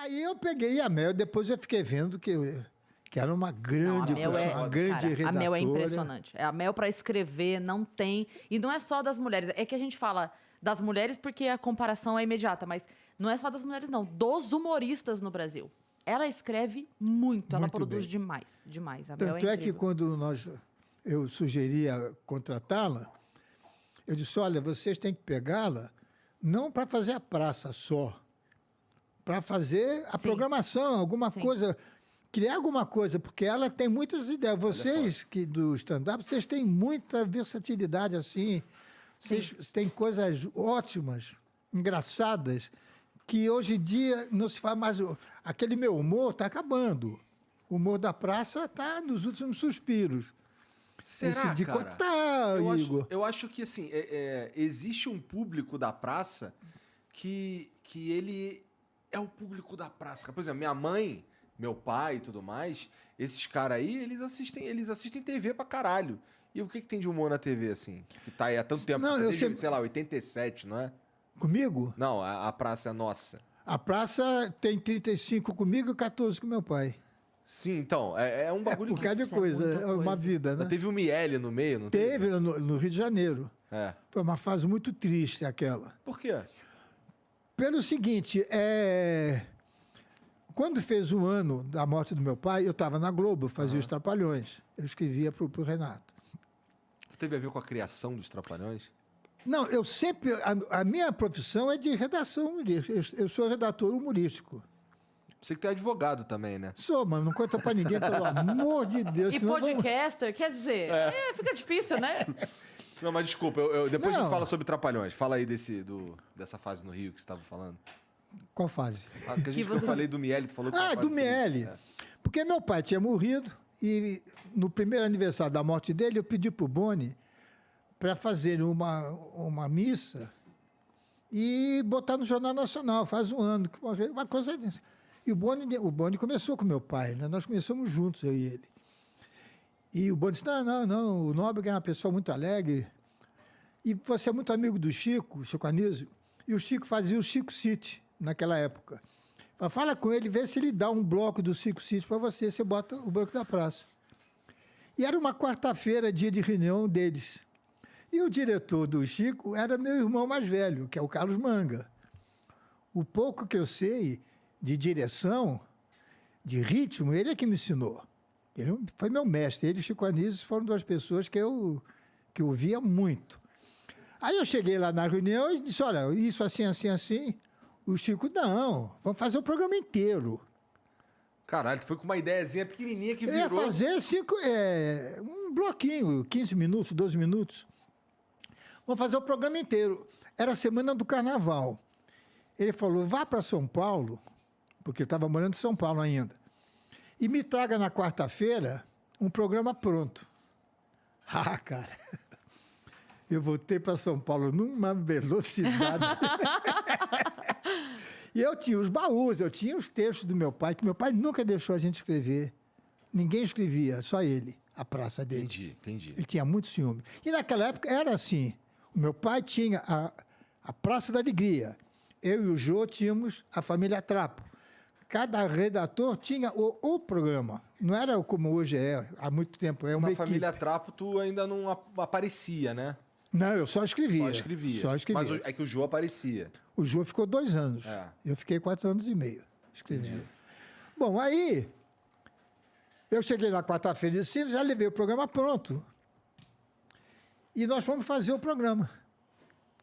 Aí eu peguei a Mel, depois eu fiquei vendo que era uma grande profissional, uma grande redatora. A Mel é impressionante. A Mel, para escrever, não tem... E não é só das mulheres. É que a gente fala das mulheres porque a comparação é imediata, mas não é só das mulheres, não. Dos humoristas no Brasil. Ela escreve muito, ela produz demais, demais. A Mel Tanto é que quando eu sugeria contratá-la, eu disse, olha, vocês têm que pegá-la não para fazer a praça só, para fazer a programação, alguma coisa, criar alguma coisa, porque ela tem muitas ideias. Vocês que do stand-up, vocês têm muita versatilidade assim, vocês têm coisas ótimas, engraçadas, que hoje em dia não se faz mais. Aquele meu humor está acabando. O humor da praça está nos últimos suspiros. Será, Esse cara? Igor. Eu acho que, assim, existe um público da praça que ele é o público da praça. Por exemplo, minha mãe, meu pai e tudo mais, esses caras aí, eles assistem TV pra caralho. E o que tem de humor na TV, assim? Que tá aí há tanto tempo? Não, desde, sei lá, 87, não é? Comigo? Não, a praça é nossa. A praça tem 35 comigo e 14 com meu pai. Sim, então, é um bagulho por causa de coisa, é uma vida, né? Teve o Miele no meio, não teve? Teve no Rio de Janeiro. É. Foi uma fase muito triste aquela. Por quê? Pelo seguinte, quando fez um ano da morte do meu pai, eu estava na Globo, fazia os Trapalhões. Eu escrevia para o Renato. Você teve a ver com a criação dos Trapalhões? Não, eu sempre... A minha profissão é de redação humorística. Eu sou redator humorístico. Você que tem advogado também, né? Sou, mas não conta pra ninguém, pelo amor de Deus. E podcaster, quer dizer, fica difícil, né? Não, mas desculpa, depois a gente fala sobre Trapalhões. Fala aí dessa fase no Rio que você estava falando. Qual fase? Eu falei do Miele, tu falou que do Miele. Porque meu pai tinha morrido e no primeiro aniversário da morte dele, eu pedi pro Boni para fazer uma missa e botar no Jornal Nacional, faz um ano. Uma coisa... E o Boni começou com meu pai, né? Nós começamos juntos, eu e ele. E o Boni disse, não, o Nóbrega é uma pessoa muito alegre. E você é muito amigo do Chico Anísio. E o Chico fazia o Chico City naquela época. Fala com ele, vê se ele dá um bloco do Chico City para você bota o Banco da Praça. E era uma quarta-feira, dia de reunião deles. E o diretor do Chico era meu irmão mais velho, que é o Carlos Manga. O pouco que eu sei de direção, de ritmo, ele é que me ensinou. Ele foi meu mestre. Ele e Chico Anísio foram duas pessoas que eu via muito. Aí eu cheguei lá na reunião e disse, olha, isso assim, assim, assim. O Chico, não, vamos fazer o programa inteiro. Caralho, tu foi com uma ideiazinha pequenininha que virou... fazer um bloquinho, 15 minutos, 12 minutos. Vamos fazer o programa inteiro. Era a semana do Carnaval. Ele falou, vá para São Paulo, porque eu estava morando em São Paulo ainda, e me traga na quarta-feira um programa pronto. Ah, cara, eu voltei para São Paulo numa velocidade. E eu tinha os baús, eu tinha os textos do meu pai, que meu pai nunca deixou a gente escrever. Ninguém escrevia, só ele, a praça dele. Entendi. Ele tinha muito ciúme. E naquela época era assim, o meu pai tinha a Praça da Alegria, eu e o Jô tínhamos a Família Trapo. Cada redator tinha o programa. Não era como hoje há muito tempo. É uma Na equipe. Família Trapo, tu ainda não aparecia, né? Não, eu só escrevia. Só escrevia. Mas é que o Jô aparecia. O Jô ficou 2 anos. Eu fiquei 4 anos e meio escrevendo. Entendi. Bom, aí eu cheguei na quarta-feira e disse, já levei o programa pronto. E nós fomos fazer o programa.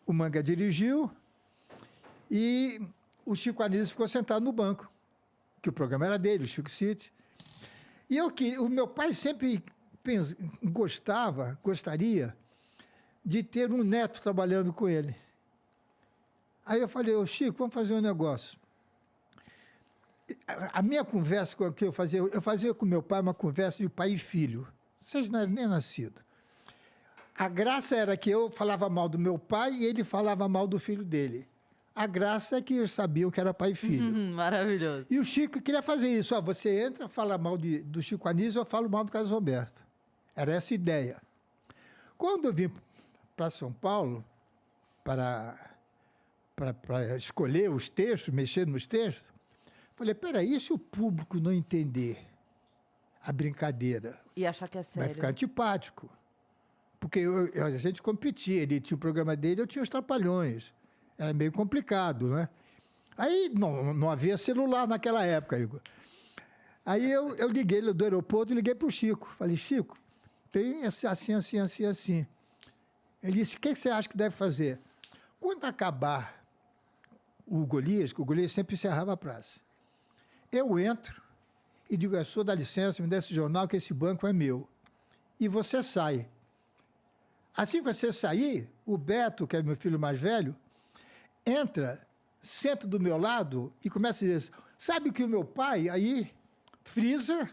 O Manga dirigiu e o Chico Anísio ficou sentado no banco, que o programa era dele, o Chico City. E o meu pai sempre gostaria de ter um neto trabalhando com ele. Aí eu falei, Chico, vamos fazer um negócio. A minha conversa que eu fazia com meu pai uma conversa de pai e filho. Vocês não eram nem nascidos. A graça era que eu falava mal do meu pai e ele falava mal do filho dele. A graça é que eles sabiam que era pai e filho. Maravilhoso. E o Chico queria fazer isso. Você entra, fala mal do Chico Anísio, eu falo mal do Carlos Roberto. Era essa a ideia. Quando eu vim para São Paulo, para escolher os textos, mexer nos textos, Falei, peraí, e se o público não entender a brincadeira? E achar que é Vai sério. ficar antipático. Porque a gente competia, ele tinha o programa dele, eu tinha os Trapalhões. Era meio complicado, né? Aí não havia celular naquela época, Igor. Aí eu liguei do aeroporto e liguei para o Chico. Falei, Chico, tem assim, assim, assim, assim. Ele disse, o que você acha que deve fazer? Quando acabar o Golias, que o Golias sempre encerrava a praça, eu entro e digo, senhor, dá licença, me dá esse jornal que esse banco é meu. E você sai. Assim que você sair, o Beto, que é meu filho mais velho, entra, senta do meu lado e começa a dizer, sabe que o meu pai aí frisa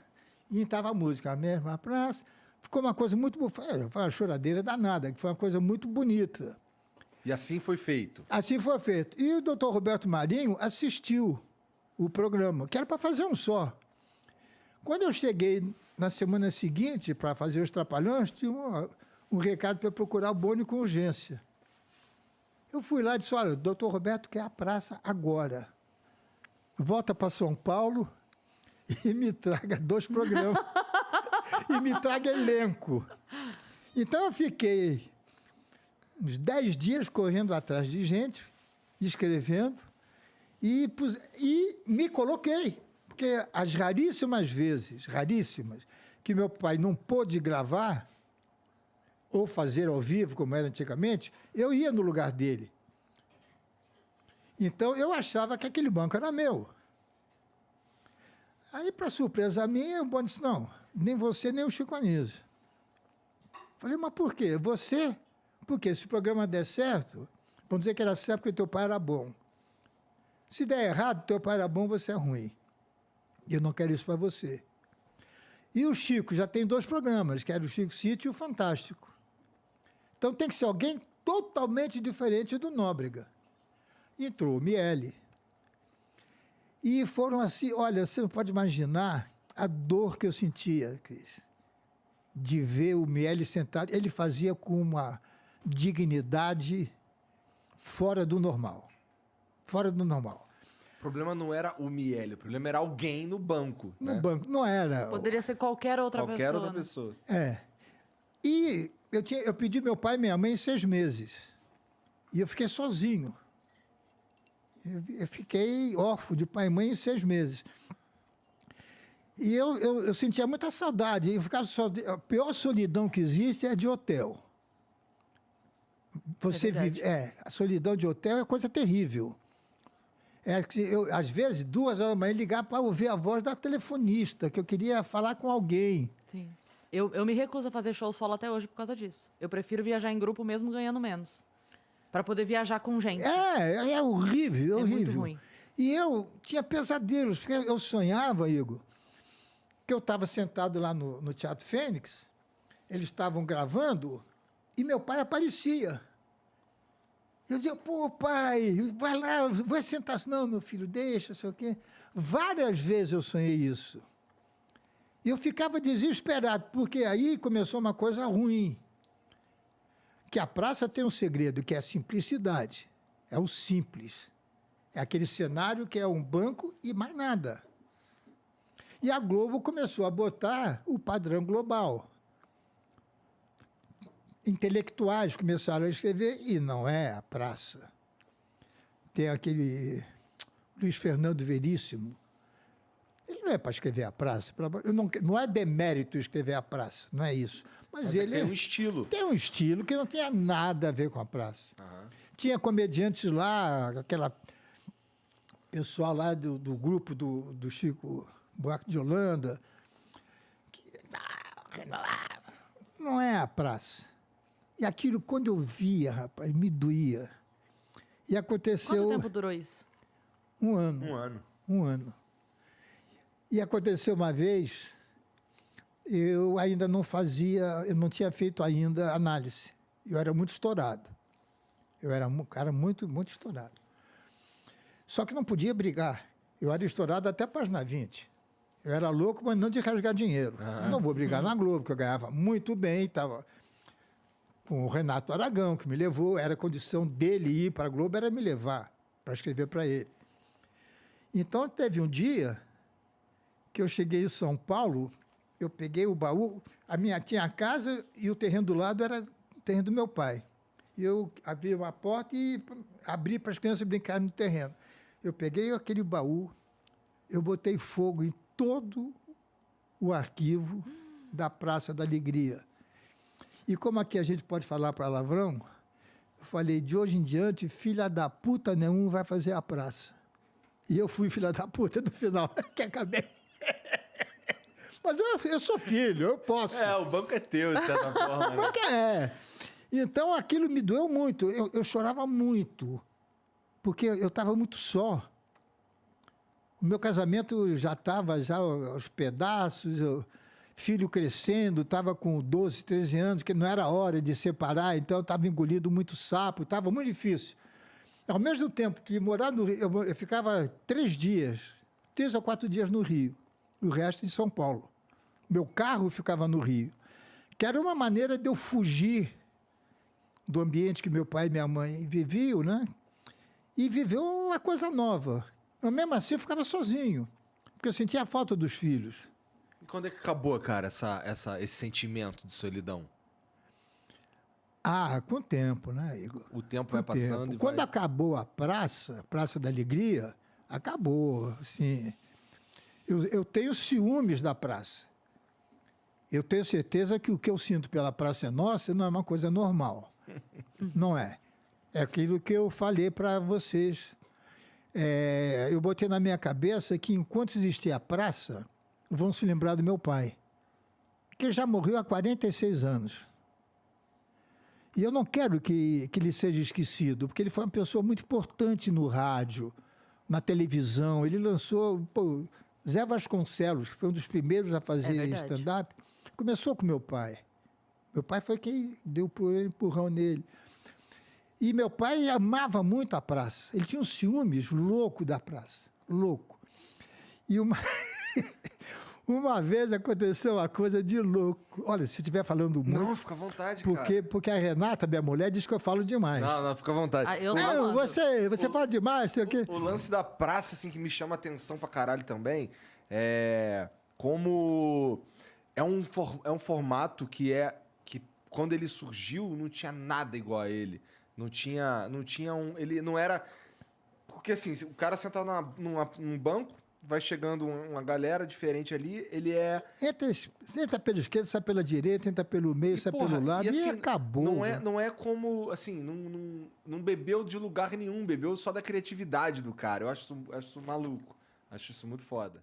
e estava a música, a mesma praça. Ficou uma coisa muito boa. Foi uma choradeira danada, que foi uma coisa muito bonita. E assim foi feito. Assim foi feito. E o doutor Roberto Marinho assistiu o programa, que era para fazer um só. Quando eu cheguei na semana seguinte para fazer os Trapalhões, tinha um recado para procurar o Boni com urgência. Eu fui lá e disse, olha, o doutor Roberto quer a praça agora. Volta para São Paulo e me traga 2 programas. E me traga elenco. Então eu fiquei uns 10 dias correndo atrás de gente, escrevendo, e me coloquei. Porque as raríssimas vezes, que meu pai não pôde gravar, ou fazer ao vivo, como era antigamente, eu ia no lugar dele. Então, eu achava que aquele banco era meu. Aí, para surpresa minha, o Boni disse, não, nem você, nem o Chico Anísio. Falei, mas por quê? Você? Porque se o programa der certo, vão dizer que era certo porque teu pai era bom. Se der errado, teu pai era bom, você é ruim. E eu não quero isso para você. E o Chico já tem 2 programas, que era o Chico Sítio e o Fantástico. Então tem que ser alguém totalmente diferente do Nóbrega. Entrou o Miele. E foram assim, olha, você não pode imaginar a dor que eu sentia, Cris, de ver o Miele sentado. Ele fazia com uma dignidade fora do normal. Fora do normal. O problema não era o Miele, o problema era alguém no banco. No né? banco, não era. Poderia ser qualquer outra Qualquer pessoa. outra né? pessoa. É. E eu pedi meu pai e minha mãe em 6 meses. E eu fiquei sozinho. Eu fiquei órfão de pai e mãe em 6 meses. E eu sentia muita saudade. Eu ficava a pior solidão que existe é de hotel. Você vive. A solidão de hotel é coisa terrível. É que eu, às vezes, 2 horas da manhã, ligar para ouvir a voz da telefonista, que eu queria falar com alguém. Sim. Eu me recuso a fazer show solo até hoje por causa disso. Eu prefiro viajar em grupo mesmo ganhando menos. Para poder viajar com gente. É horrível, é horrível. muito ruim. E eu tinha pesadelos, porque eu sonhava, Igor, que eu estava sentado lá no Teatro Fênix, eles estavam gravando, e meu pai aparecia. Eu dizia, pô, pai, vai lá, vai sentar. Não, meu filho, deixa, sei o quê. Várias vezes eu sonhei isso. E eu ficava desesperado, porque aí começou uma coisa ruim. Que a praça tem um segredo, que é a simplicidade. É o simples. É aquele cenário que é um banco e mais nada. E a Globo começou a botar o padrão global. Intelectuais começaram a escrever, e não é a praça. Tem aquele Luiz Fernando Veríssimo. Ele não é para escrever a praça. Não é demérito escrever a praça, não é isso. Mas ele tem um estilo. Tem um estilo que não tinha nada a ver com a praça. Uhum. Tinha comediantes lá, aquela pessoal lá do grupo do Chico Buarque de Holanda. Não é a praça. E aquilo, quando eu via, rapaz, me doía. E aconteceu... Quanto tempo durou isso? 1 ano. 1 ano. 1 ano. E aconteceu uma vez, eu ainda não fazia, eu não tinha feito ainda análise. Eu era muito estourado. Eu era um cara muito, muito estourado. Só que não podia brigar. Eu era estourado até a página 20. Eu era louco, mas não de rasgar dinheiro. Eu não vou brigar na Globo, porque eu ganhava muito bem, estava com o Renato Aragão, que me levou, era a condição dele ir para a Globo, era me levar para escrever para ele. Então, teve um dia que eu cheguei em São Paulo, eu peguei o baú, tinha a casa e o terreno do lado era o terreno do meu pai. E eu abri uma porta e abri para as crianças brincarem no terreno. Eu peguei aquele baú, eu botei fogo em todo o arquivo da Praça da Alegria. E como aqui a gente pode falar palavrão, eu falei, de hoje em diante, filha da puta nenhum vai fazer a praça. E eu fui filha da puta no final, que acabei. Mas eu sou filho, eu posso. O banco é teu, de certa forma. Né? Porque Então, aquilo me doeu muito. Eu chorava muito, porque eu estava muito só. O meu casamento já estava aos pedaços, filho crescendo, estava com 12, 13 anos, que não era hora de separar, então eu estava engolindo muito sapo, estava muito difícil. Ao mesmo tempo que morar no Rio, eu ficava 3 ou 4 dias no Rio, o resto em São Paulo. Meu carro ficava no Rio, que era uma maneira de eu fugir do ambiente que meu pai e minha mãe viviam, né? E viver uma coisa nova. Mas mesmo assim eu ficava sozinho, porque eu sentia a falta dos filhos. E quando é que acabou, cara, esse sentimento de solidão? Com o tempo, né, Igor? O tempo vai passando e Quando vai... acabou a Praça da Alegria, acabou, assim. Eu tenho ciúmes da praça. Eu tenho certeza que o que eu sinto pela Praça é Nossa não é uma coisa normal. Não é. É aquilo que eu falei para vocês. Eu botei na minha cabeça que enquanto existir a praça, vão se lembrar do meu pai, que já morreu há 46 anos. E eu não quero que ele seja esquecido, porque ele foi uma pessoa muito importante no rádio, na televisão. Ele lançou... Zé Vasconcelos, que foi um dos primeiros a fazer stand-up, começou com meu pai. Meu pai foi quem deu o empurrão nele. E meu pai amava muito a praça. Ele tinha um ciúmes louco da praça. Louco. E uma vez aconteceu uma coisa de louco. Olha, se eu estiver falando muito... Não, fica à vontade, cara. Porque a Renata, minha mulher, diz que eu falo demais. Não, fica à vontade. Você fala demais, sei o quê. O lance da praça, assim, que me chama atenção pra caralho também, é como é um formato que quando ele surgiu, não tinha nada igual a ele. Não tinha ele não era... Porque, assim, o cara senta num banco, vai chegando uma galera diferente ali, ele é... Entra pela esquerda, sai pela direita, entra pelo meio, sai pelo lado, assim, e acabou. Não é como, assim, não bebeu de lugar nenhum, bebeu só da criatividade do cara. Eu acho isso maluco. Acho isso muito foda.